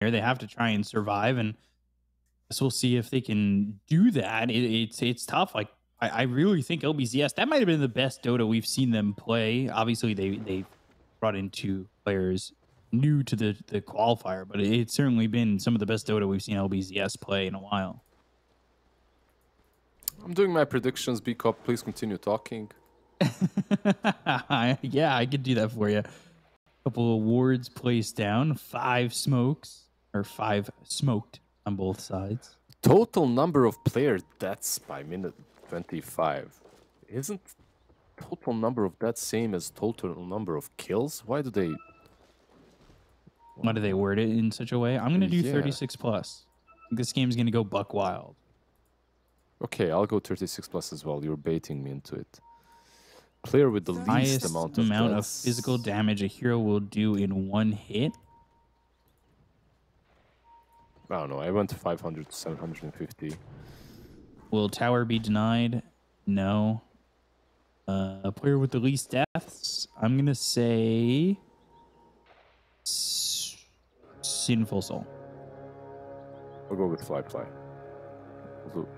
here. They have to try and survive, and so we'll see if they can do that. It's tough. Like I really think LBZS, that might have been the best Dota we've seen them play. Obviously, they brought in 2 players new to the qualifier, but it's certainly been some of the best Dota we've seen LBZS play in a while. I'm doing my predictions. B-Cop, please continue talking. Yeah, I could do that for you. Couple of wards placed down, 5 smokes, or 5 smoked on both sides. Total number of player deaths by minute 25. Isn't total number of deaths same as total number of kills? Why do they word it in such a way? I'm going to do 36 plus. This game's going to go buck wild. Okay, I'll go 36 plus as well. You're baiting me into it. Player with the least amount of physical damage a hero will do in 1 hit. I don't know. I went to 500 to 750. Will tower be denied? No. A player with the least deaths? I'm going to say Sinful Soul. I'll go with Fly.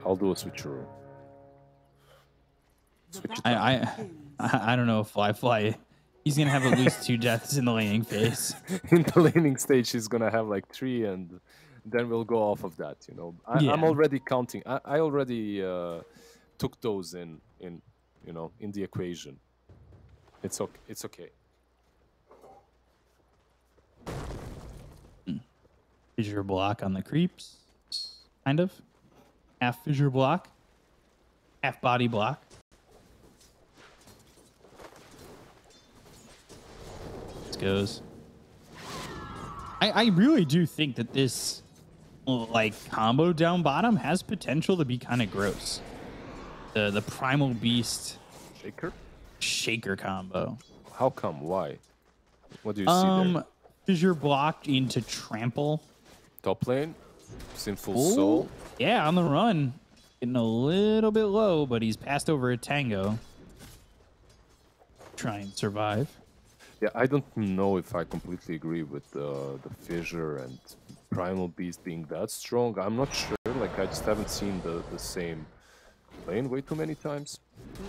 I'll do a switcheroo. I don't know if Fly. He's gonna have at least 2 deaths in the laning phase. In the laning stage, he's gonna have like 3, and then we'll go off of that. You know, I'm already counting. I already took those in the equation. It's okay. It's okay. Fissure block on the creeps, kind of. Half fissure block, half body block. This goes. I really do think that this like combo down bottom has potential to be kind of gross. The Primal Beast Shaker combo. How come? Why? What do you see there? Fissure blocked into trample. Top lane, Sinful Soul. Yeah, on the run. Getting a little bit low, but he's passed over a Tango. Try and survive. Yeah, I don't know if I completely agree with the Fissure and Primal Beast being that strong. I'm not sure. Like, I just haven't seen the same lane way too many times,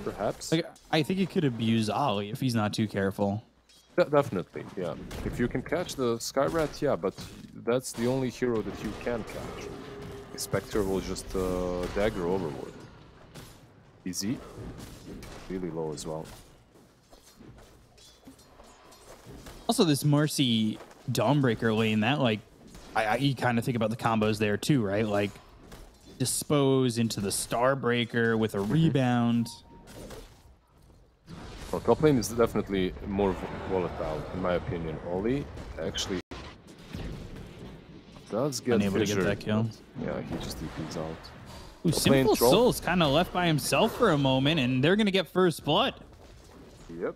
perhaps. Like, I think he could abuse Ollie if he's not too careful. Definitely, yeah. If you can catch the Skyrat, yeah, but that's the only hero that you can catch. Spectre will just dagger overboard. Easy. Really low as well. Also, this Marcy Dawnbreaker lane, that, like, you kind of think about the combos there too, right? Like, dispose into the Starbreaker with a rebound. Well, top lane is definitely more volatile, in my opinion. Oli actually does get unable to get that kill. Yeah, he just DPs out. Ooh, Simple Soul's kind of left by himself for a moment, and they're going to get first blood. Yep.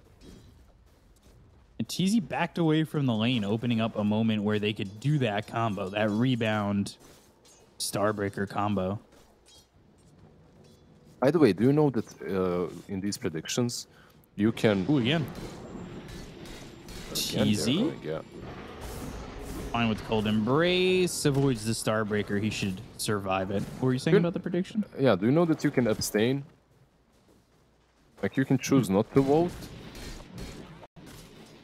And TZ backed away from the lane, opening up a moment where they could do that combo, that rebound Starbreaker combo. By the way, do you know that in these predictions, you can... Ooh, again. TZ? Yeah. Fine with Cold Embrace, avoids the Starbreaker. He should survive it. What were you saying about the prediction? Yeah, do you know that you can abstain? Like, you can choose not to vote?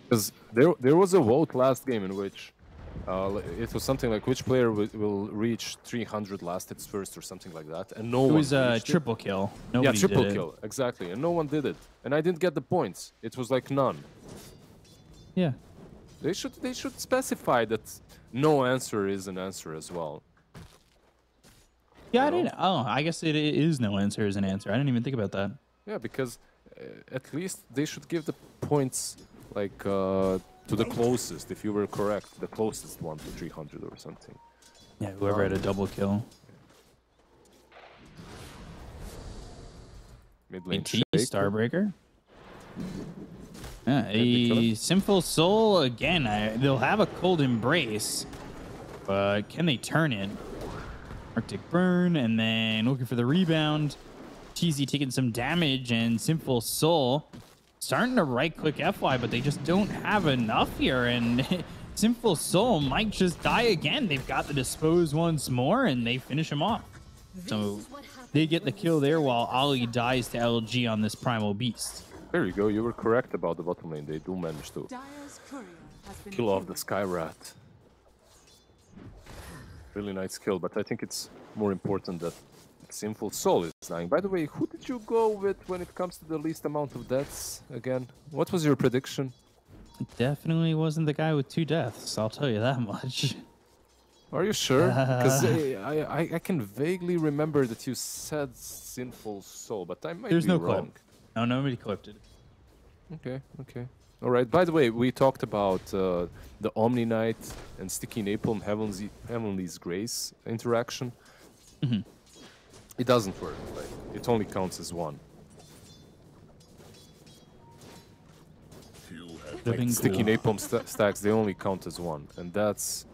Because there was a vote last game in which it was something like which player will reach 300 last hits first or something like that, and no one. It was a triple kill. Nobody yeah, triple did kill, exactly, and no one did it, and I didn't get the points. It was like none. Yeah. They should specify that no answer is an answer as well. Yeah, I didn't. Oh, I guess it is no answer is an answer. I didn't even think about that. Yeah, because at least they should give the points like to the closest. If you were correct, the closest one to 300 or something. Yeah, whoever had a double kill. Mid lane Starbreaker. Yeah, a Sinful Soul again. They'll have a Cold Embrace, but can they turn it? Arctic Burn, and then looking for the rebound. TZ taking some damage, and Sinful Soul starting to right-click FY, but they just don't have enough here. And Sinful Soul might just die again. They've got the dispose once more, and they finish him off. So they get the kill there while Ali dies to LG on this Primal Beast. There you go. You were correct about the bottom lane. They do manage to kill off the Sky Rat. Really nice kill, but I think it's more important that Sinful Soul is dying. By the way, who did you go with when it comes to the least amount of deaths again? What was your prediction? It definitely wasn't the guy with 2 deaths, I'll tell you that much. Are you sure? Because I can vaguely remember that you said Sinful Soul, but I might There's be no wrong. clip. No, nobody clipped it. Okay, okay. All right. By the way, we talked about the Omni Knight and Sticky Napalm Heavenly's Grace interaction. Mm-hmm. It doesn't work. Like, it only counts as one. Like, Sticky Napalm stacks, they only count as one, and that's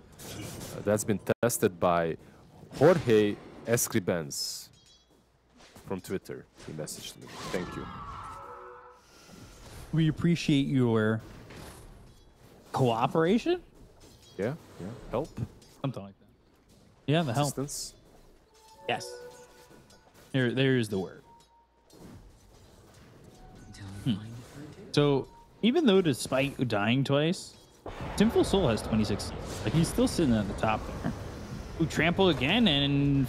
been tested by Jorge Escribens from Twitter. He messaged me. Thank you. We appreciate your cooperation? Yeah, yeah. Help? Something like that. Yeah, the help. Assistance? Yes. There is the word. So, even though despite dying twice, Sinful Soul has 26 kills. Like, he's still sitting at the top there. Who trample again and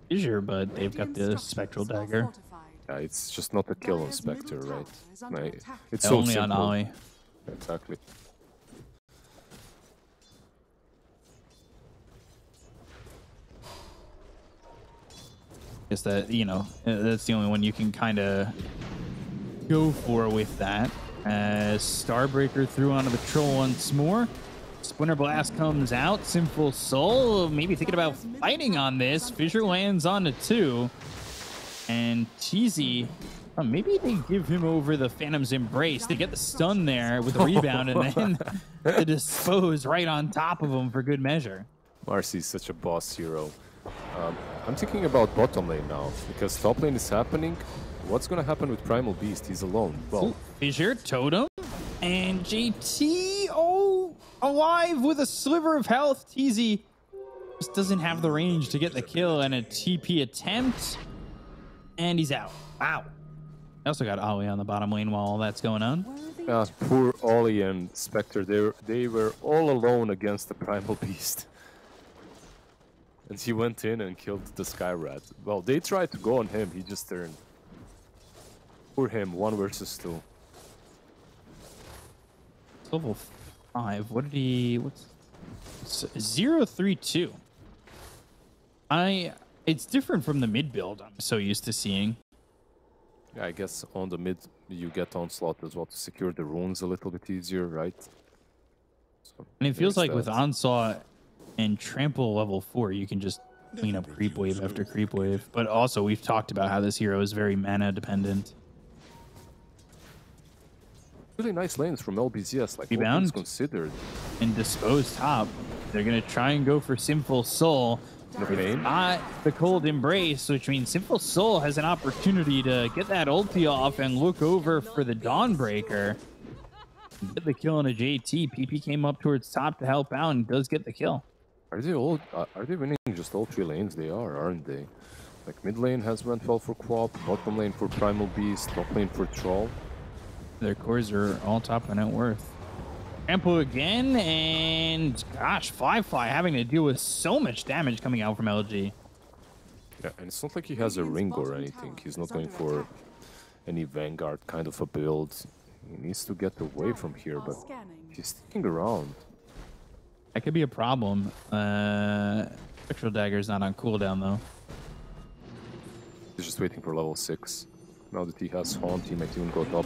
fissure, but they've got the Spectral Dagger. Yeah, it's just not a kill on Spectre, right? Like, it's Only so simple. on Ali. Exactly. Guess that, you know, that's the only one you can kind of go for with that. As Starbreaker threw onto the troll once more. Splinter Blast comes out. Sinful Soul maybe thinking about fighting on this. Fissure lands onto 2. And Cheesy, maybe they give him over the Phantom's Embrace to get the stun there with the rebound and then the dispose right on top of him for good measure. Marcy's such a boss hero. I'm thinking about bottom lane now, because top lane is happening. What's going to happen with Primal Beast? He's alone. Well, Fissure, Totem, and JT, alive with a sliver of health. TZ just doesn't have the range to get the kill, and a TP attempt, and he's out. Wow. I also got Ollie on the bottom lane while all that's going on. poor Ollie and Spectre, they were all alone against the Primal Beast. And he went in and killed the Sky Rat. Well, they tried to go on him, he just turned. Poor him, 1 versus 2. Level 5. What did he? What's 0-3-2? It's different from the mid build I'm so used to seeing. Yeah, I guess on the mid you get Onslaught as well to secure the runes a little bit easier, right? So And it feels like with Onslaught and Trample level 4, you can just clean up creep wave after creep wave. But also, we've talked about how this hero is very mana dependent. really nice lanes from LBZS, like Rebound considered. And dispose top. They're gonna try and go for Sinful Soul. Not the Cold Embrace, which means Sinful Soul has an opportunity to get that ulti off and look over for the Dawnbreaker. Get the kill on a JT. PP came up towards top to help out and does get the kill. Are they winning just all 3 lanes? They are, aren't they? Like mid lane has went well for Quap, bottom lane for Primal Beast, top lane for Troll. Their cores are all top of net worth. Trample again, and gosh, Fly having to deal with so much damage coming out from LG. Yeah, and it's not like he has a ring or anything. He's not going for any Vanguard kind of a build. He needs to get away from here, but he's sticking around. That could be a problem. Spectral Dagger's not on cooldown, though. He's just waiting for level 6. Now that he has Haunt, he might even go top.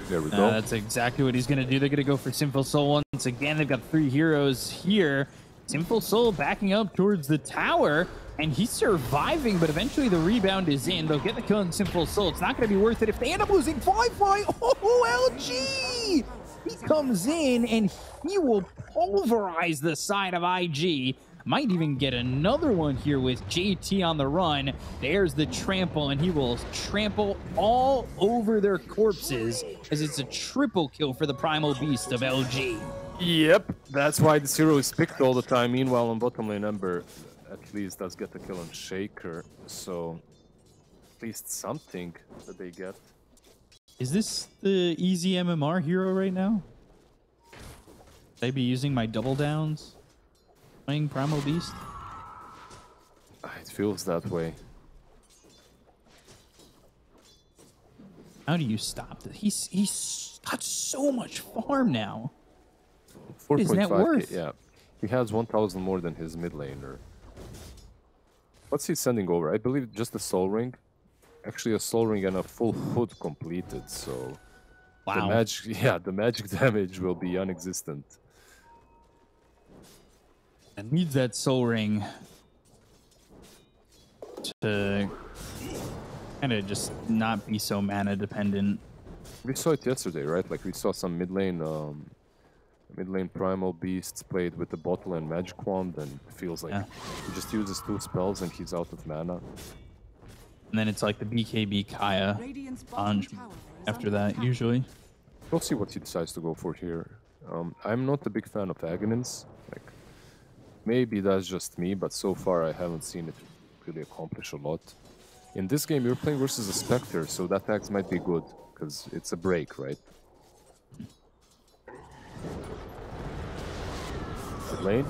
There we go. That's exactly what he's going to do. They're going to go for Sinful Soul once again. They've got 3 heroes here. Sinful Soul backing up towards the tower, and he's surviving, but eventually the rebound is in. They'll get the kill on Sinful Soul. It's not going to be worth it if they end up losing Fly. Oh, LG! He comes in, and he will pulverize the side of IG. Might even get another one here with JT on the run. There's the trample, and he will trample all over their corpses as it's a triple kill for the Primal Beast of LG. Yep, that's why this hero is picked all the time. Meanwhile, on bottom lane, Ember at least does get the kill on Shaker, so at least something that they get. Is this the easy MMR hero right now? Should I be using my double downs playing Primal Beast? It feels that way. How do you stop this? He's got so much farm now. What is net worth? Yeah, he has 1,000 more than his mid laner. What's he sending over? I believe just a soul ring. Actually, a soul ring and a full hood completed. So, wow. The magic damage will be non-existent. And needs that soul ring to kind of just not be so mana dependent. We saw it yesterday, right? Like we saw some mid lane Primal Beasts played with the bottle and magic wand, and it feels like he just uses 2 spells and he's out of mana. And then it's like the BKB Kaya Anj after that, usually. We'll see what he decides to go for here. I'm not a big fan of Aghanim's. Like, maybe that's just me, but so far I haven't seen it really accomplish a lot. In this game, you're playing versus a Spectre, so that axe might be good, because it's a break, right? Lane?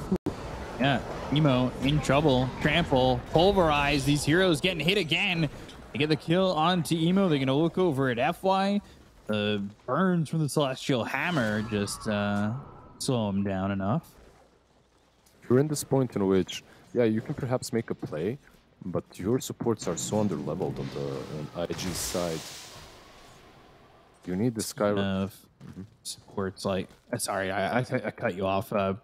Yeah, Emo in trouble. Trample, pulverize. These heroes getting hit again. They get the kill onto Emo. They're going to look over at FY. The burns from the Celestial Hammer just slow him down enough. You're in this point in which, yeah, you can perhaps make a play, but your supports are so under-leveled on the IG side. You need the Sky... Supports like sorry, I cut you off. I'll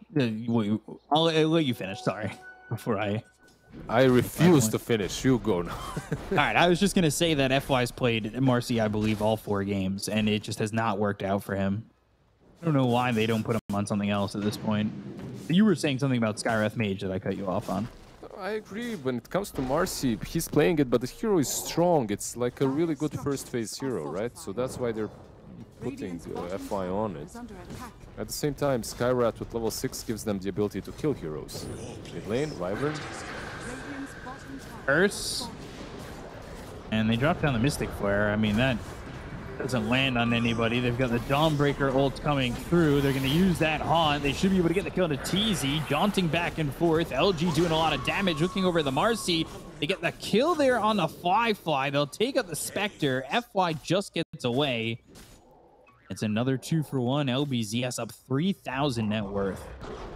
let you finish. Sorry, before I refuse to finish. You go now. All right, I was just gonna say that FY's played Marcy, I believe, all 4 games, and it just has not worked out for him. I don't know why they don't put him on something else at this point. You were saying something about Skywrath Mage that I cut you off on. I agree. When it comes to Marcy, he's playing it, but the hero is strong. It's like a really good first phase hero, right? So that's why they're putting FY on it. At the same time, Skyrat with level 6 gives them the ability to kill heroes. Mid lane, Wyvern. Curse. And they drop down the Mystic Flare. I mean, that doesn't land on anybody. They've got the Dawnbreaker ult coming through. They're going to use that haunt. They should be able to get the kill to TZ. Jaunting back and forth. LG doing a lot of damage. Looking over the Marcy. They get the kill there on the Fly. They'll take out the Spectre. FY just gets away. It's another 2-for-1. LBZS up 3,000 net worth.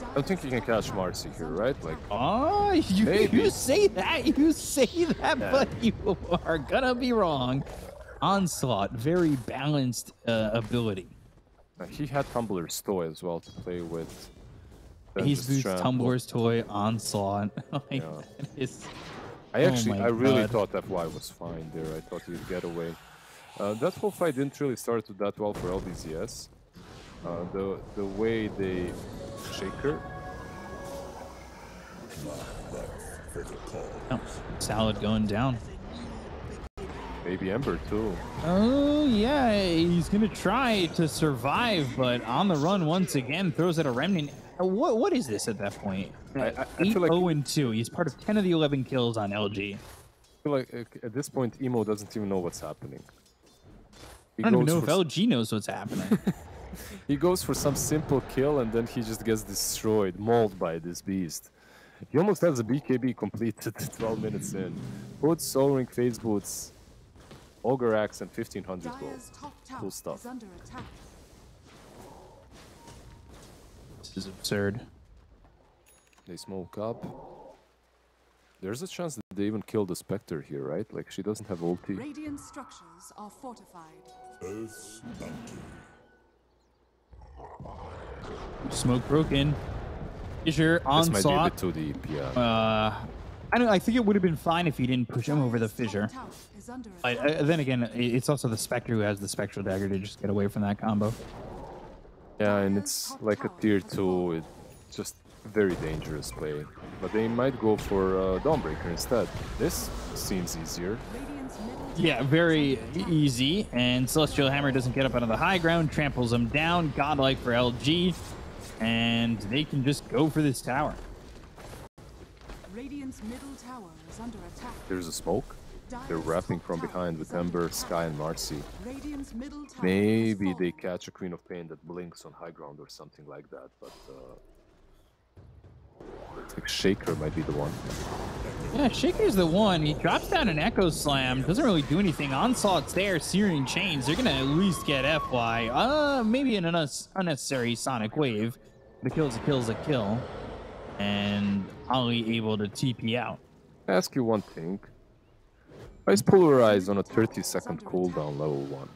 I don't think you can catch Marcy here, right? Like, oh, you say that, but you are gonna be wrong. Onslaught, very balanced ability. He had Tumbler's toy as well to play with. He's Tumbler's toy, Onslaught. Yeah. I really thought FY was fine there. I thought he'd get away. That whole fight didn't really start that well for LBZS. The way they Shaker. Oh, Salad going down. Maybe Ember too. Oh yeah, he's gonna try to survive, but on the run once again, throws at a remnant. What is this at that point? I feel like 0-2. He's part of 10 of the 11 kills on LG. I feel like at this point, Emo doesn't even know what's happening. I don't even know if LG knows what's happening. He goes for some simple kill and then he just gets destroyed, mauled by this beast. He almost has a BKB completed 12 minutes in. Hood, Soul Ring, Phase Boots, Ogre Axe, and 1500 gold. Cool stuff. This is absurd. They smoke up. There's a chance that they even kill the Spectre here, right? Like, she doesn't have ulti. Radiant structures are fortified. Earth's bounty. Smoke broken. Fissure, Onslaught. This might be a bit too deep, yeah. I think it would have been fine if he didn't push him over the fissure. But then again, it's also the Spectre who has the Spectral Dagger to just get away from that combo. Yeah, and it's like a tier 2. It just very dangerous play. But they might go for Dawnbreaker instead. This seems easier. Yeah, very easy. And Celestial Hammer doesn't get up onto the high ground, tramples them down. Godlike for LG. And they can just go for this tower. Radiant's middle tower is under attack. There's a smoke. They're wrapping from behind with Ember, Sky, and Marcy. Radiant's middle tower Maybe they catch a Queen of Pain that blinks on high ground or something like that, but I think Shaker might be the one. Yeah, Shaker's the one. He drops down an Echo Slam. Doesn't really do anything. Onslaught's there. Searing Chains. They're going to at least get FY. Maybe an unnecessary Sonic Wave. The kill's a kill's a kill. And Ollie able to TP out. I ask you one thing. Why is Polarize on a 30-second cooldown level 1?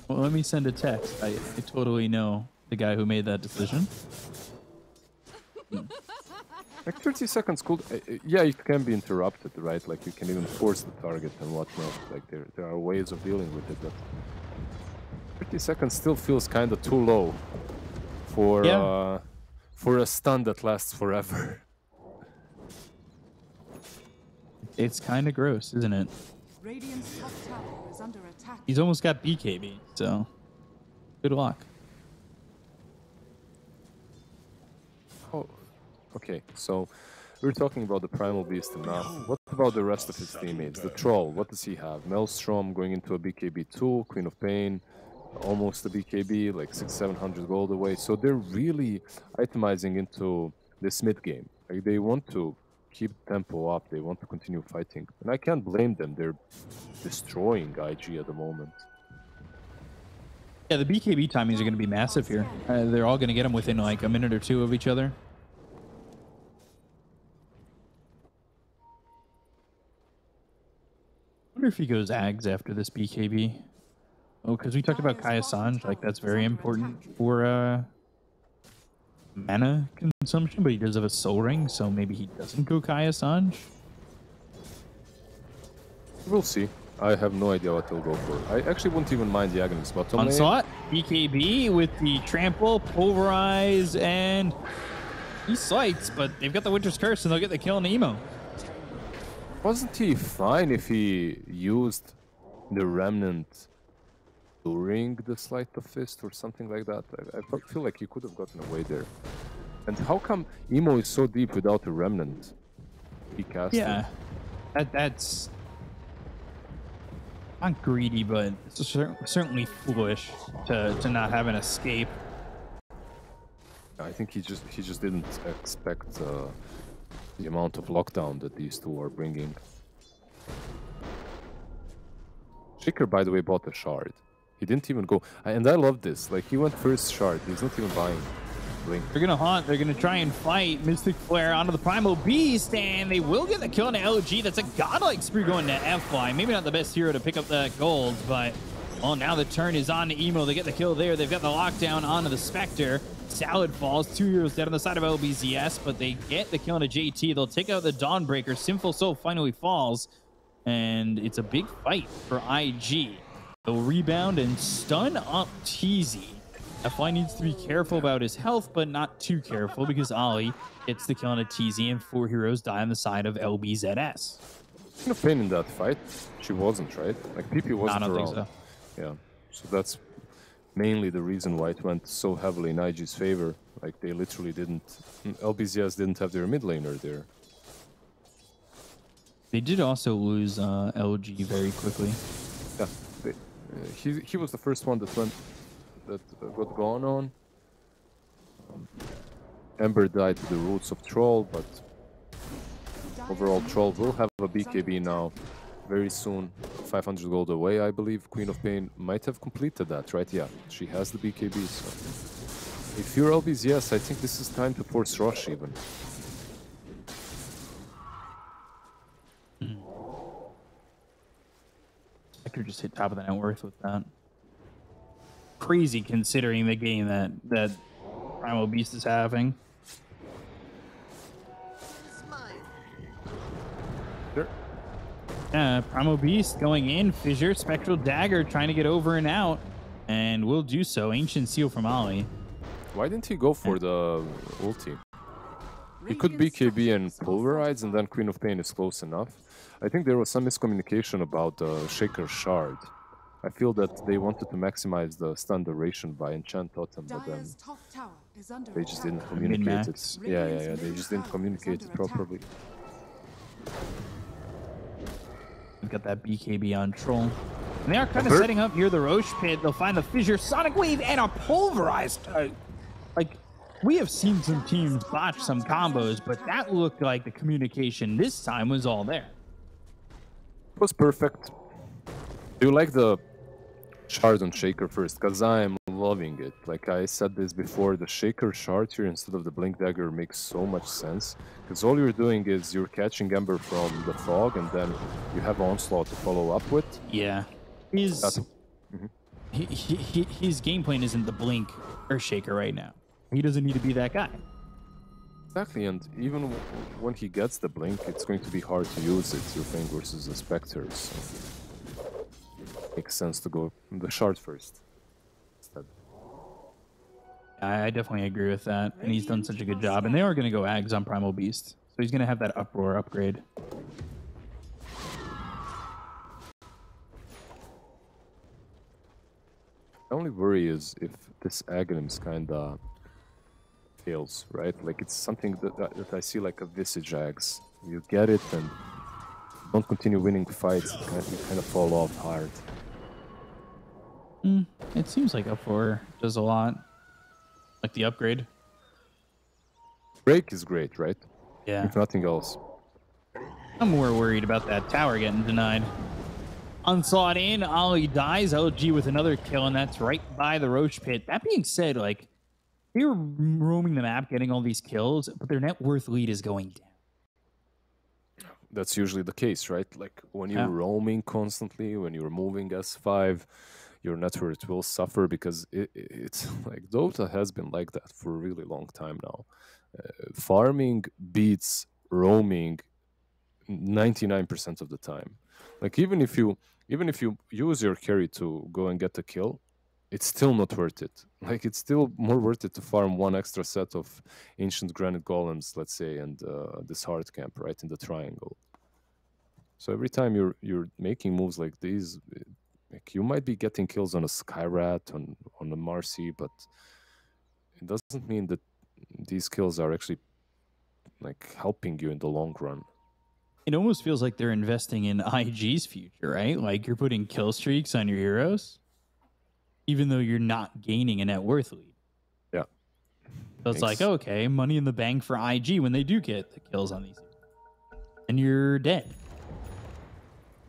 Well, let me send a text. I totally know the guy who made that decision. Like 30 seconds cool. Yeah, it can be interrupted, right? Like you can even force the target and whatnot. Like there are ways of dealing with it, but 30 seconds still feels kind of too low for a stun that lasts forever. It's kind of gross, isn't it? Radiant's top tower is under attack. He's almost got BKB, so good luck. Oh, okay. So we're talking about the Primal Beast enough. What about the rest of his teammates? The Troll, what does he have? Maelstrom going into a BKB 2, Queen of Pain, almost a BKB, like 600-700 gold away. So they're really itemizing into this mid game. Like they want to keep tempo up, they want to continue fighting. And I can't blame them, they're destroying IG at the moment. Yeah, the BKB timings are going to be massive here. They're all going to get them within like a minute or two of each other. I wonder if he goes Ags after this BKB. Oh, because we talked about Kaya Sanj, like that's very important for mana consumption, but he does have a Soul Ring, so maybe he doesn't go Kaya Sanj. We'll see. I have no idea what he'll go for. I actually wouldn't even mind the Aghanim spot. Onslaught, BKB with the Trample, Pulverize, and he slights, but they've got the Winter's Curse and they'll get the kill on the Emo. Wasn't he fine if he used the Remnant during the Sleight of Fist or something like that? I feel like he could have gotten away there. And how come Emo is so deep without a Remnant? He cast Yeah, that's not greedy, but it's certainly foolish to not have an escape. I think he just didn't expect the amount of lockdown that these two are bringing. Shaker, by the way, bought a shard. He didn't even go, and I love this. Like he went first shard. He's not even buying blink. They're gonna haunt. They're gonna try and fight Mystic Flare onto the Primal Beast, and they will get the kill on the LG. That's a godlike spree going to FY. Maybe not the best hero to pick up that gold, but well, now the turn is on to Emo. They get the kill there. They've got the lockdown onto the Spectre. Salad falls. 2 heroes dead on the side of LBZS, but they get the kill on a JT. They'll take out the Dawnbreaker. Sinful Soul finally falls, and it's a big fight for IG. They'll rebound and stun up Teasy. FY needs to be careful about his health, but not too careful because Ollie gets the kill on a Teasy, and 4 heroes die on the side of LBZS. No pain in that fight. She wasn't, right? Like PP wasn't around. I don't think so. Yeah, so that's mainly the reason why it went so heavily in IG's favor. Like they literally didn't. LBZS didn't have their mid laner there. They did also lose LG very quickly. Yeah, he was the first one that got gone on. Ember died to the roots of Troll, but overall Troll will have a BKB now very soon. 500 gold away, I believe. Queen of Pain might have completed that, right? Yeah, she has the BKB. So if you're LBZS, I think this is time to force rush even. Spectre just hit top of the net worth with that. Crazy considering the game that Primal Beast is having. Sure. Primal Beast going in. Fissure, Spectral Dagger trying to get over and out. and will do so. Ancient Seal from Ollie. Why didn't he go for the ulti? He could BKB and pulverize, and then Queen of Pain is close enough. I think there was some miscommunication about the Shaker Shard. I feel that they wanted to maximize the stun duration by Enchant Totem, but then Dire's top tower is under they just attack. didn't communicate it. Min-max. Yeah. They just didn't communicate it properly. We've got that BKB on Troll. And they are kind of setting up here the Roche Pit. They'll find the Fissure, Sonic Wave, and a Pulverized. Like, we have seen some teams botch some combos, but that looked like the communication this time was all there. It was perfect. Do you like the Shard on Shaker first? Because I am loving it. Like I said this before, the Shaker Shard here instead of the Blink Dagger makes so much sense. Because all you're doing is you're catching Ember from the fog, and then you have Onslaught to follow up with. Yeah. His game plan isn't the Blink or Shaker right now. He doesn't need to be that guy. Exactly, and even when he gets the Blink, it's going to be hard to use it. You're playing versus the Spectres. So makes sense to go the Shard first. Instead. I definitely agree with that, and he's done such a good job. And they are going to go Ags on Primal Beast, so he's going to have that Uproar upgrade. The only worry is if this Aghanims kinda fails, right? Like it's something that I see like a Visage Ags. You get it and don't continue winning fights, you kind of fall off hard. It seems like Uproar does a lot. Like the upgrade. Break is great, right? Yeah. If nothing else. I'm more worried about that tower getting denied. Onslaught in, Ollie dies, LG with another kill, and that's right by the Roche Pit. That being said, like, they're roaming the map, getting all these kills, but their net worth lead is going down. That's usually the case, right? Like when you're roaming constantly, when you're moving S5, your net worth will suffer because it's like Dota has been like that for a really long time now. Farming beats roaming 99% of the time. Like even if you use your carry to go and get a kill, it's still not worth it. Like it's still more worth it to farm one extra set of ancient granite golems, let's say, and this hard camp right in the triangle. So every time you're making moves like these, like you might be getting kills on a Skyrat, on a Marcy, but it doesn't mean that these kills are actually like helping you in the long run. It almost feels like they're investing in IG's future, right? Like you're putting kill streaks on your heroes, even though you're not gaining a net worth lead. Yeah. So it's like, okay, money in the bank for IG when they do get the kills on these. And you're dead.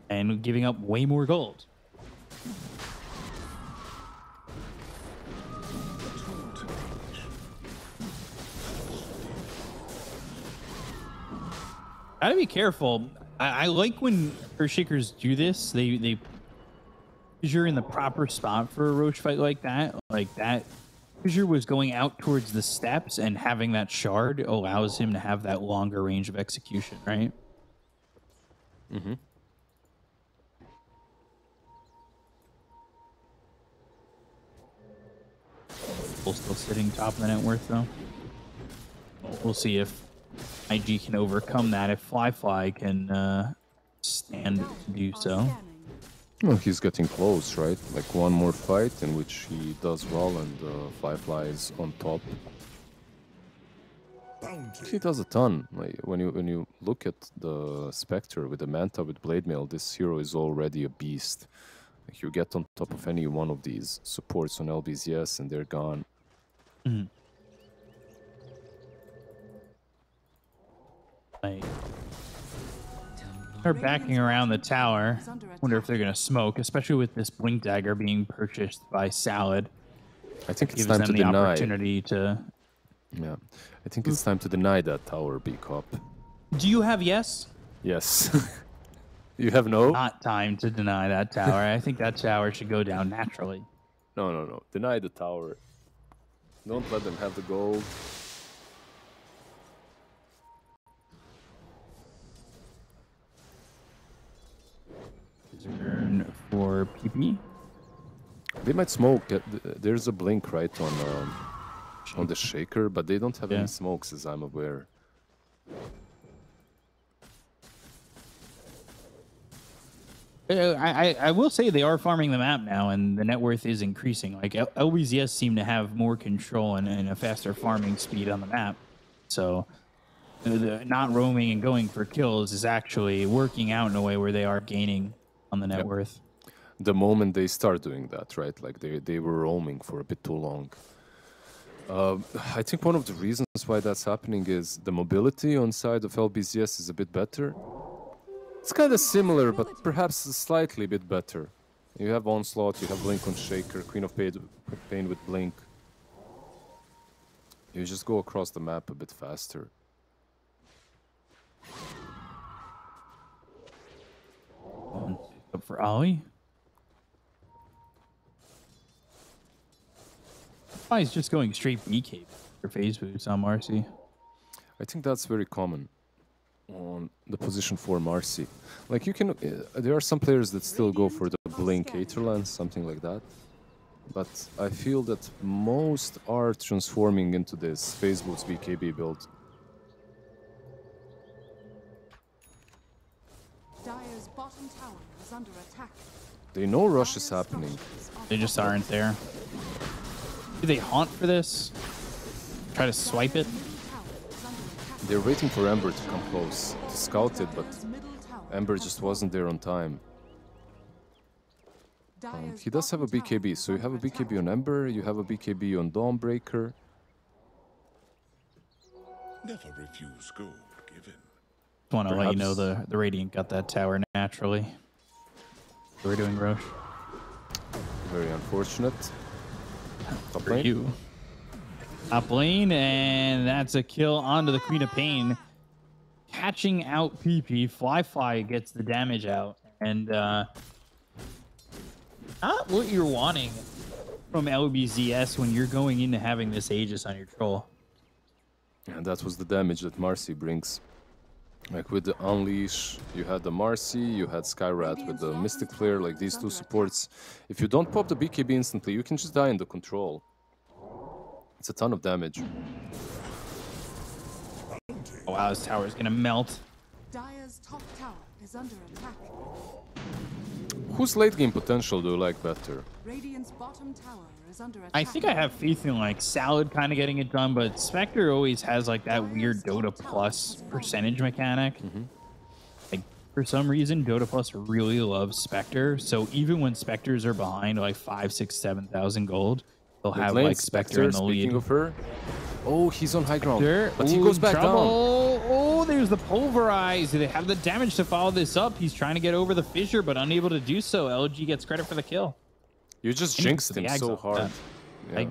And giving up way more gold. Gotta be careful. I like when Earthshakers do this. They you're in the proper spot for a Roche fight like that. Like that Fissure was going out towards the steps, and having that shard allows him to have that longer range of execution, right? Mm-hmm. Still sitting top of the net worth though. We'll see if IG can overcome that, if Fly can stand to do so. Well, he's getting close, right? Like one more fight in which he does well and Fly is on top. He does a ton. Like when you look at the Spectre with the Manta with Blade Mail, this hero is already a beast. Like you get on top of any one of these supports on LBZS and they're gone. Mm-hmm. Like, they're backing around the tower. Wonder if they're gonna smoke, especially with this Blink Dagger being purchased by Salad. I think it's Gives time them to the deny. opportunity to. Yeah, I think it's time to deny that tower, B-Cop. Do you have yes? Yes. You have no? Not time to deny that tower. I think that tower should go down naturally. No. Deny the tower. Don't let them have the gold. Turn for PP. They might smoke. There's a blink right on the shaker, but they don't have any smokes, as I'm aware. I will say they are farming the map now, and the net worth is increasing. Like LBZS seem to have more control and a faster farming speed on the map. So not roaming and going for kills is actually working out in a way where they are gaining on the net worth. The moment they start doing that, right? Like they were roaming for a bit too long. I think one of the reasons why that's happening is the mobility on side of LBZS is a bit better. It's kind of similar, but perhaps slightly bit better. You have Onslaught, you have Blink on Shaker, Queen of Pain with Blink. You just go across the map a bit faster. Up for Ollie. He's just going straight BK for phase boots on Marcy. I think that's very common on the position for Marcy. Like you can, there are some players that still go for the Blink Aetherlance, something like that. But I feel that most are transforming into this phase boots BKB build. Dire's bottom tower is under attack. They know rush is happening. They just aren't there. Do they haunt for this? Try to swipe it? They're waiting for Ember to come close to scout it, but Ember just wasn't there on time. He does have a BKB, so you have a BKB on Ember, you have a BKB on Dawnbreaker. Never refuse gold given. Just want to let you know the Radiant got that tower naturally. We're doing Roche. Very unfortunate. Top lane. You. Top lane, and that's a kill onto the Queen of Pain. Catching out PP. Fly gets the damage out. And not what you're wanting from LBZS when you're going into having this Aegis on your troll. And that was the damage that Marcy brings. Like with the Unleash, you had the Marcy, you had Skyrat with the Mystic Flare, like these two supports. If you don't pop the BKB instantly, you can just die in the control. It's a ton of damage. Oh wow, this tower is gonna melt. Dire's top tower is under attack. Whose late game potential do you like better? Radiant's bottom tower is under attack. I think I have faith in like Salad kind of getting it done, but Spectre always has like that weird Dota Plus percentage mechanic. Like for some reason, Dota Plus really loves Spectre. So even when Spectres are behind like 5, 6, 7,000 gold, they'll have like Spectre in the lead. Speaking of her, oh, he's on high ground, but he Ooh, goes back trouble. down. Oh, there's the Pulverize. Do they have the damage to follow this up? He's trying to get over the fissure, but unable to do so. LG gets credit for the kill. You just jinxed him so hard. Yeah.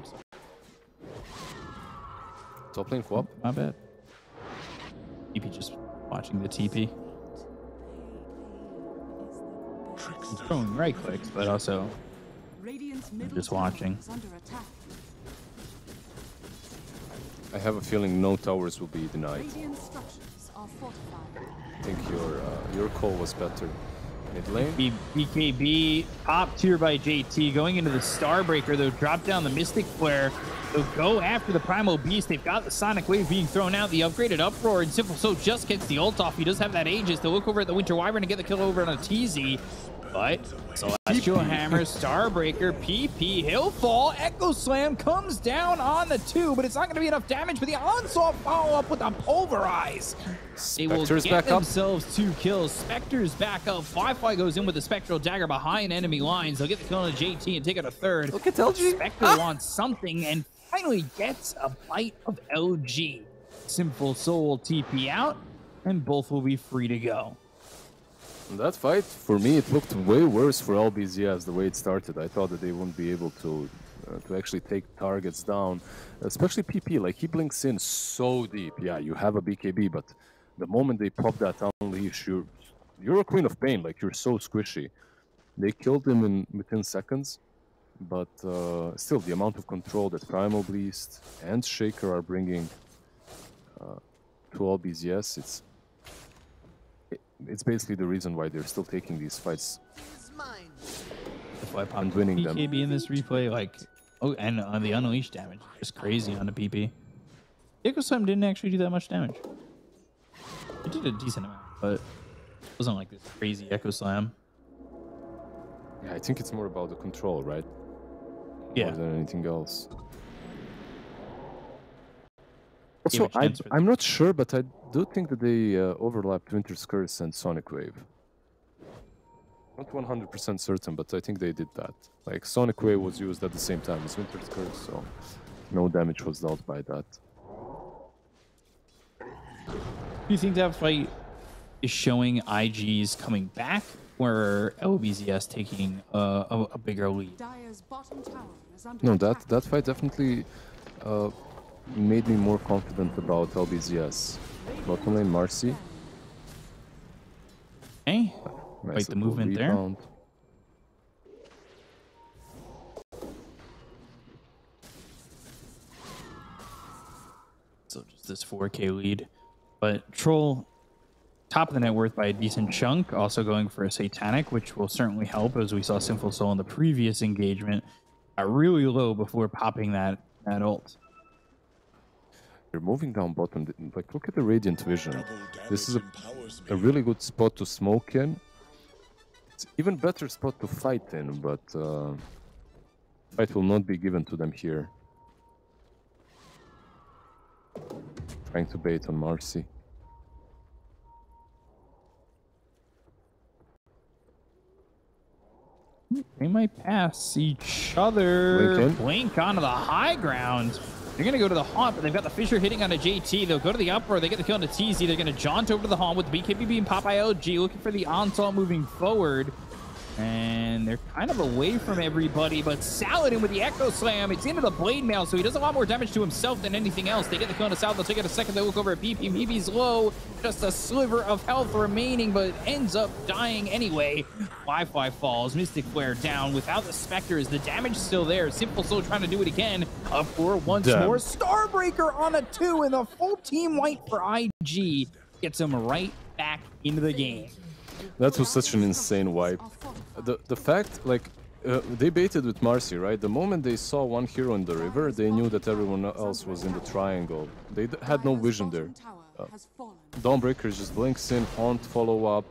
Top lane flop. My bad. TP just watching the TP. He's throwing right clicks, but also just watching. I have a feeling no towers will be denied. Radiant structures are fortified. I think your call was better. Mid lane. BKB top tier by JT going into the Starbreaker. They'll drop down the Mystic Flare. They'll go after the Primal Beast. They've got the Sonic Wave being thrown out. The upgraded Uproar, and Simple Soul just gets the ult off. He does have that Aegis to look over at the Winter Wyvern and get the kill over on a TZ. But Celestial Hammer, Starbreaker, PP, he'll fall. Echo Slam comes down on the 2, but it's not going to be enough damage. But the Onslaught follow up with a Pulverize. They will get themselves 2 kills. Spectre's back up. Fly goes in with the Spectral Dagger behind enemy lines. They'll get the kill on a JT and take out a 3rd. Look at LG. Spectre wants something and finally gets a bite of LG. Simple Soul will TP out, and both will be free to go. That fight, for me, it looked way worse for LBZS the way it started. I thought that they wouldn't be able to actually take targets down, especially PP. Like, he blinks in so deep. Yeah, you have a BKB, but the moment they pop that Unleash, you're a Queen of Pain. Like, you're so squishy. They killed him within seconds, but still, the amount of control that Primal Beast and Shaker are bringing to LBZS, it's basically the reason why they're still taking these fights. That's why I popped and winning them. BKB in this replay. Like, oh, and on the unleashed damage, just crazy on the PP. Echo Slam didn't actually do that much damage. It did a decent amount, but it wasn't like this crazy Echo Slam. Yeah, I think it's more about the control, right? Yeah. More than anything else. Gave a Also, chance for I'm not sure, but I do think that they overlapped Winter's Curse and Sonic Wave. Not 100% certain, but I think they did that. Like, Sonic Wave was used at the same time as Winter's Curse, so no damage was dealt by that. Do you think that fight is showing IGs coming back, or LBZS taking a bigger lead? Dire's bottom tower is under No, attack. that fight definitely made me more confident about LBZS. Bottom lane, Marcy. Hey, Nice like the little movement there. rebound. So just this 4K lead. But Troll, top of the net worth by a decent chunk, also going for a Satanic, which will certainly help, as we saw Sinful Soul in the previous engagement really low before popping that ult. They're moving down bottom. Like, look at the Radiant Vision. Double This is damage empowers a me. really good spot to smoke in. It's even better spot to fight in, but fight will not be given to them here. Trying to bait on Marcy. They might pass each other. Blink in. Blink onto the high ground. They're going to go to the haunt, but they've got the Fissure hitting on a JT. They'll go to the upper. They get the kill on the TZ. They're going to jaunt over to the haunt with BKB being pop by LG, looking for the onslaught moving forward. And they're kind of away from everybody, but Saladin with the Echo Slam. It's into the Blade Mail, so he does a lot more damage to himself than anything else. They get the kill on the south. They'll take it a second. They look over at PP. PP's low. Just a sliver of health remaining, but ends up dying anyway. Qualifier falls. Mystic Flare down without the Spectres. The damage is still there. Simple Soul trying to do it again. Up for once Damn. more. Starbreaker on a 2, and the full team white for IG gets him right back into the game. That was such an insane wipe. The fact, like, they baited with Marcy, right? The moment they saw one hero in the river, they knew that everyone else was in the triangle. They had no vision there. Dawnbreaker just blinks in, Haunt follow up,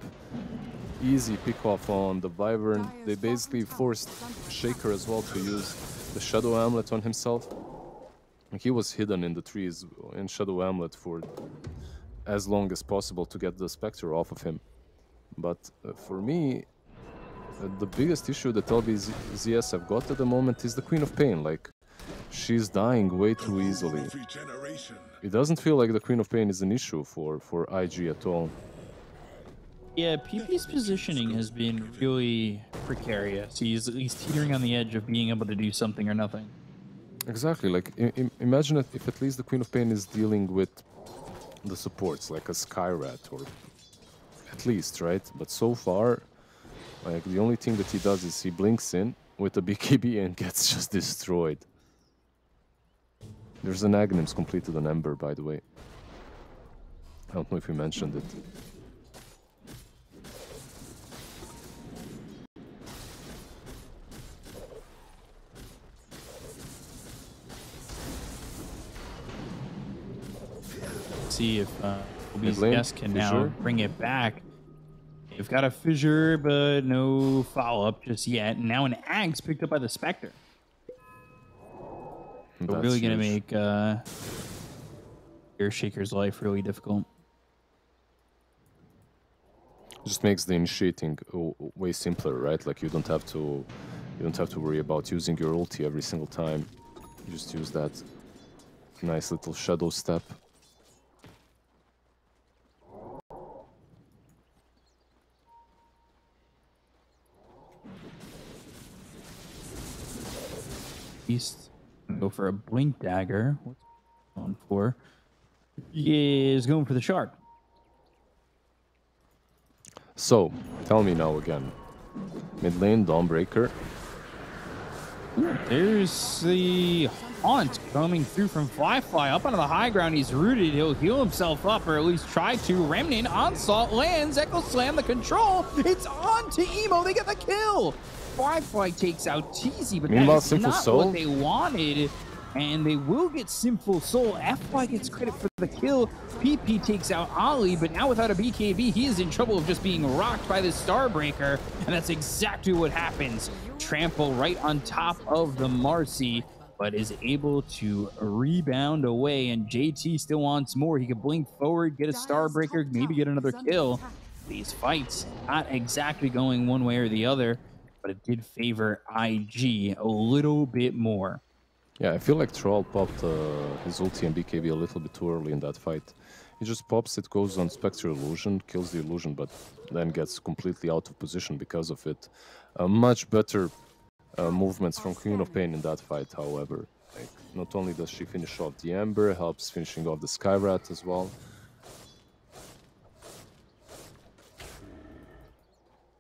easy pick off on the Wyvern. They basically forced Shaker as well to use the Shadow Amulet on himself. He was hidden in the trees in Shadow Amulet for as long as possible to get the Spectre off of him. But for me, the biggest issue that LBZS have got at the moment is the Queen of Pain. Like, she's dying way too easily. Regeneration. It doesn't feel like the Queen of Pain is an issue for IG at all. Yeah, PP's positioning has been really precarious. He's at least teetering on the edge of being able to do something or nothing. Exactly. Like, imagine if at least the Queen of Pain is dealing with the supports, like a Skyrat, or at least, right? But so far, like, the only thing that he does is he blinks in with a BKB and gets just destroyed. There's an Aghanims completed on Ember, by the way. I don't know if we mentioned it. See if Mid-lane, LBZS can now Fissure. bring it back. They've got a Fissure, but no follow-up just yet. And now an Axe picked up by the Spectre. So That's really going to huge. make Airshaker's life really difficult. Just makes the initiating way simpler, right? Like, you don't have to worry about using your ulti every single time. You just use that nice little shadow step. East go for a Blink Dagger. What's he going for? He is going for the Shard. So, tell me now again. Mid lane, Dawnbreaker. There's the Haunt coming through from Fly up onto the high ground. He's rooted. He'll heal himself up, or at least try to. Remnant onslaught lands. Echo Slam the control. It's on to Emo. They get the kill. Qualifier takes out TZ, but Meanwhile, that's Sinful not Soul. what they wanted. And they will get Sinful Soul. FY gets credit for the kill. PP takes out Ollie, but now without a BKB, he is in trouble of just being rocked by this Starbreaker. And that's exactly what happens. Trample right on top of the Marcy, but is able to rebound away. And JT still wants more. He can blink forward, get a Starbreaker, maybe get another kill. These fights not exactly going one way or the other, but it did favor IG a little bit more. Yeah, I feel like Troll popped his ulti and BKB a little bit too early in that fight. He just pops it, goes on Spectre Illusion, kills the illusion, but then gets completely out of position because of it. Much better movements from Queen of Pain in that fight, however. Like, not only does she finish off the Ember, helps finishing off the Skyrat as well.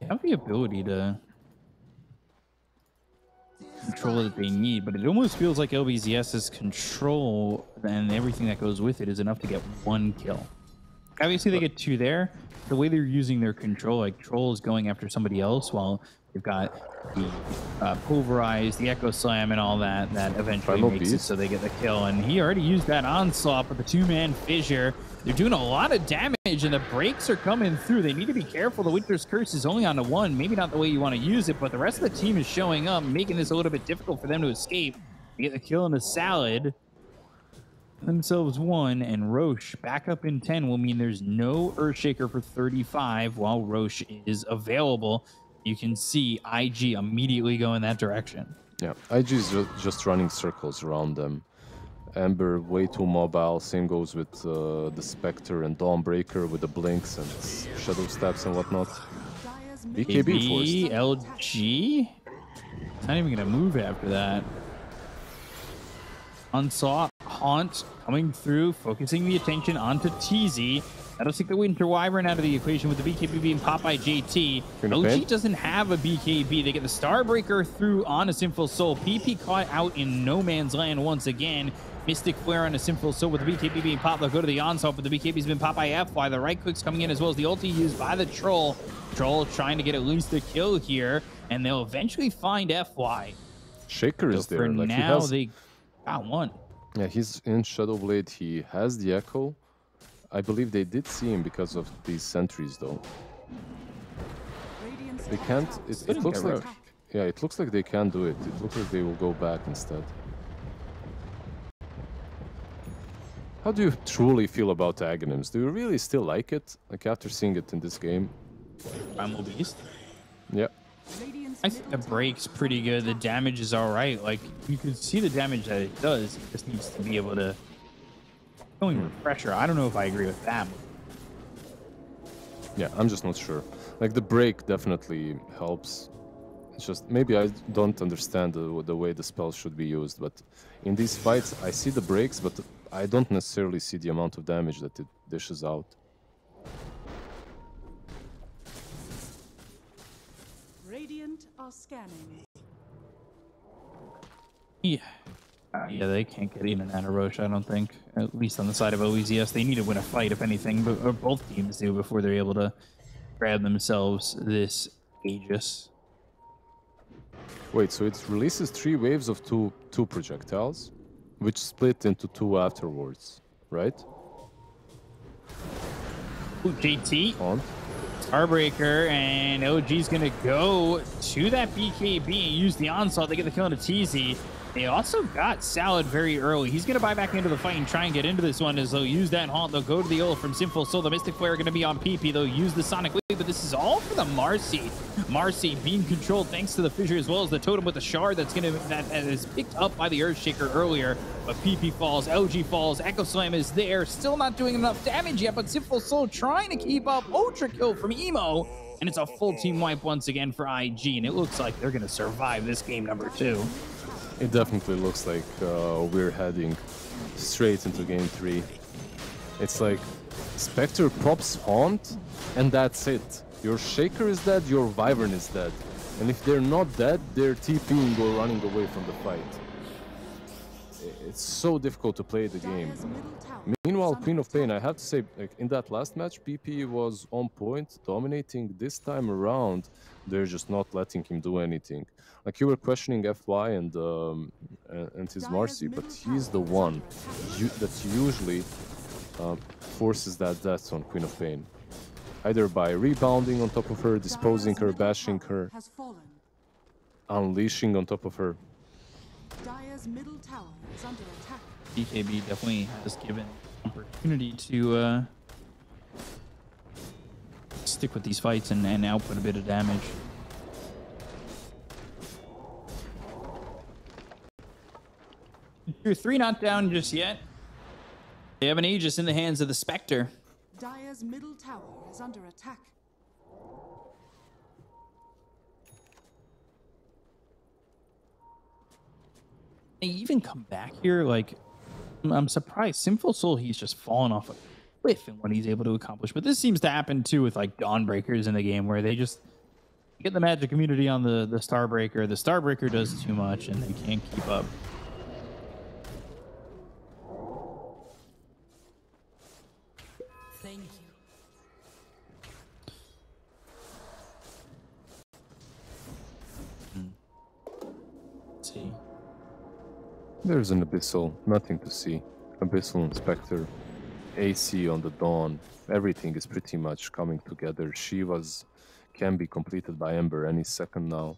They have the ability to control that they need, but it almost feels like LBZS's control and everything that goes with it is enough to get one kill. Obviously, they get two there. The way they're using their control, like Troll is going after somebody else while they've got the Pulverize, the Echo Slam, and all that eventually Final makes it beast. so they get the kill. And he already used that Onslaught with the two-man fissure. They're doing a lot of damage, and the breaks are coming through. They need to be careful. The Winter's Curse is only on the one. Maybe not the way you want to use it, but the rest of the team is showing up, making this a little bit difficult for them to escape. They get the kill in the Salad. Themselves one, and Roche back up in 10 will mean there's no Earthshaker for 35 while Roche is available. You can see IG immediately go in that direction. Yeah, IG is just running circles around them. Ember way too mobile. Same goes with the Spectre and Dawnbreaker with the blinks and shadow steps and whatnot. BKB forced. LG? It's not even gonna move after that. Unsought, Haunt coming through, focusing the attention onto TZ. That'll take the Winter Wyvern out of the equation with the BKB being popped by JT. OG doesn't have a BKB. They get the Starbreaker through on a Sinful Soul. PP caught out in no man's land once again. Mystic Flare on a Sinful Soul with the BKB being popped. They'll go to the Onslaught, but the BKB's been popped by FY. The right click's coming in as well as the ulti used by the Troll. Troll trying to get at least a kill here, and they'll eventually find FY. Shaker is So there. for Like, now, they got one. Yeah, he's in Shadowblade. He has the Echo. I believe they did see him because of these sentries, though. They can't. It looks like. Yeah, it looks like they can't do it. It looks like they will go back instead. How do you truly feel about Aghanims? Do you really still like it? Like after seeing it in this game? Primal Beast. Yeah. I think the break's pretty good. The damage is all right. Like, you can see the damage that it does. It just needs to be able to... Going refresher. I don't know if I agree with that. Yeah, I'm just not sure. Like, the break definitely helps. It's just, maybe I don't understand the way the spells should be used, but in these fights, I see the breaks, but I don't necessarily see the amount of damage that it dishes out. Radiant are scanning. Yeah. Yeah, they can't get in and out of Roche, I don't think. At least on the side of LBZS. They need to win a fight, if anything, but or both teams do before they're able to grab themselves this Aegis. Wait, so it releases 3 waves of two projectiles, which split into 2 afterwards, right? Ooh, JT. On. Starbreaker, and OG's gonna go to that BKB and use the Onslaught. They get the kill into TZ. They also got Salad very early. He's gonna buy back into the fight and try and get into this one as they'll use that Haunt. They'll go to the ult from Sinful Soul. The Mystic Flare are gonna be on PP. They'll use the Sonic Wave, but this is all for the Marcy. Marcy being controlled thanks to the Fissure as well as the Totem with the Shard that is picked up by the Earthshaker earlier. But PP falls, LG falls, Echo Slam is there. Still not doing enough damage yet, but Sinful Soul trying to keep up. Ultra kill from Emo. And it's a full team wipe once again for IG, and it looks like they're gonna survive this game number 2. It definitely looks like we're heading straight into game 3. It's like Spectre pops Haunt, and that's it. Your Shaker is dead, your Wyvern is dead. And if they're not dead, they're TPing or running away from the fight. it's so difficult to play the game. Dire's middle tower Meanwhile, is under Queen of Pain, I attack. have to say, like in that last match, PP was on point, dominating. This time around, they're just not letting him do anything. Like you were questioning FY and his Dire's Marcy, but middle he's the tower is one under attack. that usually forces that death on Queen of Pain. Either by rebounding on top of her, disposing Dire's her, middle bashing tower her, has fallen. unleashing on top of her. Dire's middle tower is under attack. BKB definitely has given opportunity to stick with these fights and output a bit of damage. Tier 3 not down just yet. They have an Aegis in the hands of the Spectre. Dire's middle tower is under attack. They even come back here, like, I'm surprised. Sinful Soul, he's just fallen off a cliff in what he's able to accomplish. But this seems to happen too with like Dawnbreakers in the game, where they just get the magic community on the Starbreaker. The Starbreaker does too much and they can't keep up. Thank you. Let's see. There's an Abyssal, nothing to see. Abyssal Inspector, AC on the Dawn, everything is pretty much coming together. Shiva's can be completed by Ember any second now.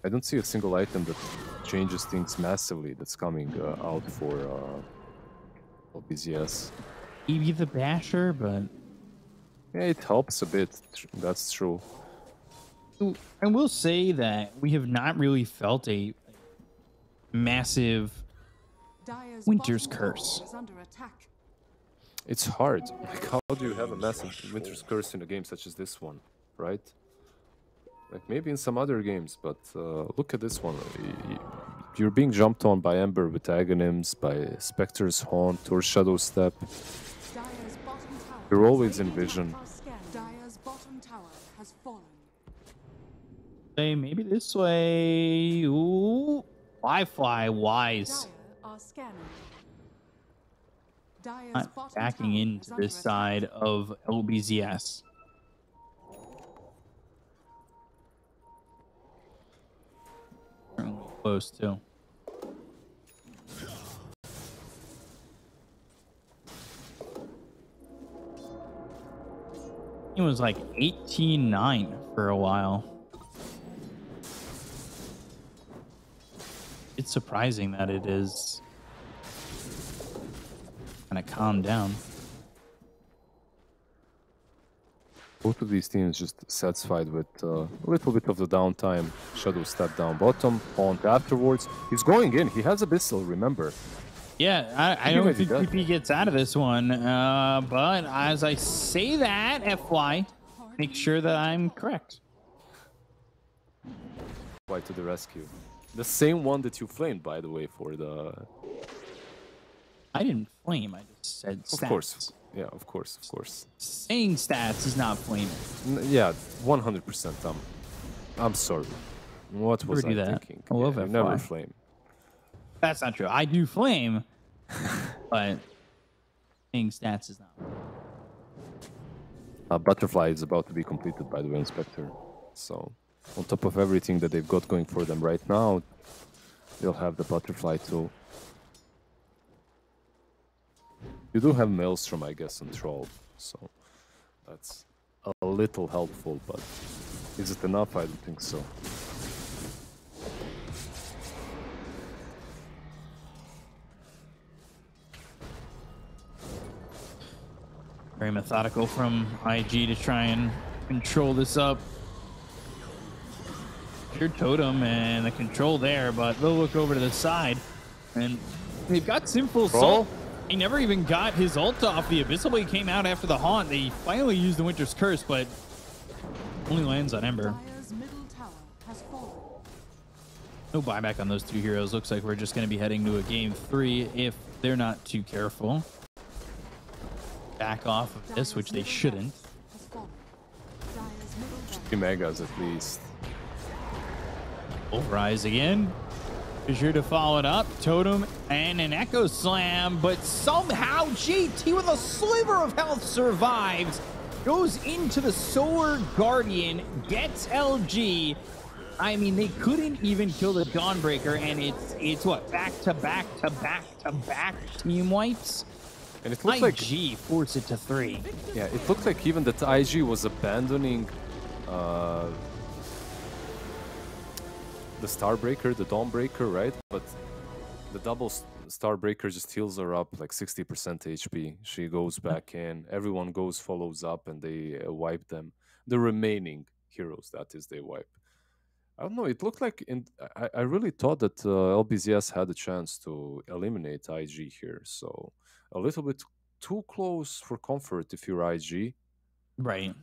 I don't see a single item that changes things massively that's coming out for LBZS. Maybe the Basher, but Yeah, it helps a bit, that's true. I will say that we have not really felt a massive Dire's Winter's bottom Curse. tower is under attack. It's hard. Like, how do you have a massive Winter's Curse in a game such as this one, right? Like, maybe in some other games, but look at this one. You're being jumped on by Ember with Aghanims, by Spectre's Haunt or Shadow Step. Dire's bottom tower. You're always in Radiant vision. are scanning. Dire's bottom tower has fallen. Hey, maybe this way. Ooh, Wi-Fi wise. Dire are scanning. Dire's Not bottom backing tower into is under this side attack. of LBZS. Certainly close too. It was like 18-9 for a while. It's surprising that it is kind of calmed down. Both of these teams just satisfied with a little bit of the downtime. Shadow Step down bottom, Haunt afterwards. He's going in. He has Abyssal, remember. Yeah, I He don't might be think dead. PP gets out of this one. But as I say that, FY, make sure that I'm correct. Why to the rescue? The same one that you flamed, by the way, for the... I didn't flame, I just said stats. Of course. Yeah, of course, of course. Saying stats is not flaming. Yeah, 100%. I'm sorry. What was Never do I that. thinking? I love Yeah, FY. you never flame. That's not true. I do flame, but saying stats is not. Butterfly is about to be completed, by the way, Inspector. So, on top of everything that they've got going for them right now, they'll have the Butterfly too. You do have Maelstrom, I guess, and Troll, so that's a little helpful, but is it enough? I don't think so. Very methodical from IG to try and control this up. Your totem and the control there, but they'll look over to the side. And they've got Sinful Soul. He never even got his ult off. The Abyssal Blade came out after the Haunt. They finally used the Winter's Curse, but only lands on Ember. Dire's middle tower has fallen. No buyback on those two heroes. Looks like we're just going to be heading to a game 3 if they're not too careful. Back off of this, which they shouldn't. Has fallen. Dire's middle tower. 3 megas at least. Rise again. Be sure to follow it up. Totem and an Echo Slam, but somehow JT with a sliver of health survives. Goes into the Solar Guardian, gets LG. I mean, they couldn't even kill the Dawnbreaker, and it's what, back to back to back to back team wipes. And it looks IG force it to 3. Yeah, it looked like even that IG was abandoning the Starbreaker, the Dawnbreaker, right? But the double Starbreaker just heals her up like 60% HP. She goes back in, everyone follows up, and they wipe them. The remaining heroes, that is, they wipe. I don't know, it looked like I really thought that LBZS had a chance to eliminate IG here, so a little bit too close for comfort if you're IG. Right.